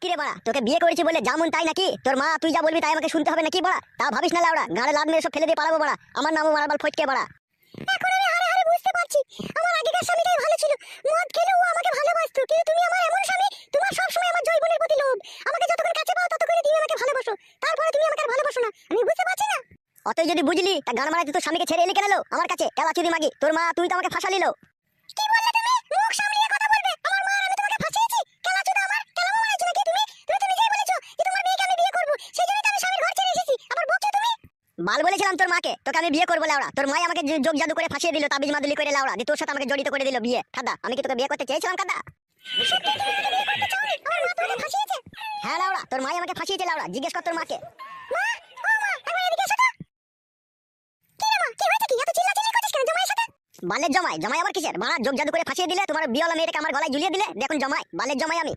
কি রে বাড়া, তোকে বিয়ে করেছি বলে যেমন তাই নাকি? তোর মা তুই যা বলবি তাই আমাকে শুনতে হবে নাকি বাড়া? তা ভাবিস না লাউড়া, গাড়ে লাদ মেরে সব ফেলে দিয়ে পালাবো বাড়া। আমার নামও মারাবাল ফটকে বাড়া। এখন আমি হারে হারে বুঝতে পারছি আমার আগেকার স্বামীটাই ভালো ছিল। মদ খেলে ও আমাকে ভালোবাসতো, কিন্তু তুমি আমার এমন স্বামী, তোমার সব সময় আমার জৈবনের প্রতি লোভ। আমাকে যত করে কাছে পাও তত করে তুমি আমাকে ভালোবাসো, তারপরে তুমি আমাকে আর ভালোবাসো না। আমি বুঝতে পারছি না। অতই যদি বুঝলি তা গান মারাতে তোর স্বামীকে ছেড়ে এলি কেন? আমার কাছে কেলা চুদি মাগি, তোর মা তুই তো আমাকে ফাঁসালি লো। কি বললে তুমি? মুখ সামলিয়ে কথা বলবে। আমার মা আর আমি তোমাকে ফাঁসিয়েছি? কেলা চুদা আমার কেলা মারাইছো নাকি তুমি? তুমি তো নিজেই বলেছো যে তোমার মেয়েকে আমি বিয়ে করব, সেইজন্যই তো আমি স্বামীর ঘর ছেড়ে এসেছি। আবার বকছো তুমি? বাল বলেছিলাম তোর মাকে তোকে আমি বিয়ে করবো লাউড়া। তোর মাই আমাকে যোগ জাদু করে ফাঁসিয়ে দিল, তাবিজ মাদুলি করে লাউড়া দিয়ে তোর সাথে আমাকে জড়িত করে দিল বিয়ে। খাদা, আমি কি তোকে বিয়ে করতে চেয়েছিলাম কাদা? সত্যি তুমি আমাকে বিয়ে করতে চাওনি? আমার মা তোমাকে ফাঁসিয়েছে? হ্যাঁ লাউড়া, তোর মাই আমাকে ফাঁসিয়েছে লাউড়া, জিজ্ঞেস কর তোর মাকে। মা, ও মা, একবার এদিকে এসো তো। কি রে মা, কি হয়েছে কি? এত চিল্লাচিল্লি করছিস কেন জামাইয়ের সাথে? বালের জামাই? জামাই আবার কিসের? মারা যোগ জাদু করে ফাঁসিয়ে দিলে, তোমার বিয়েওয়ালা মেয়েটাকে আমার গলায় ঝুলিয়ে দিলে, দেখুন জামাই, বালের জামাই আমি।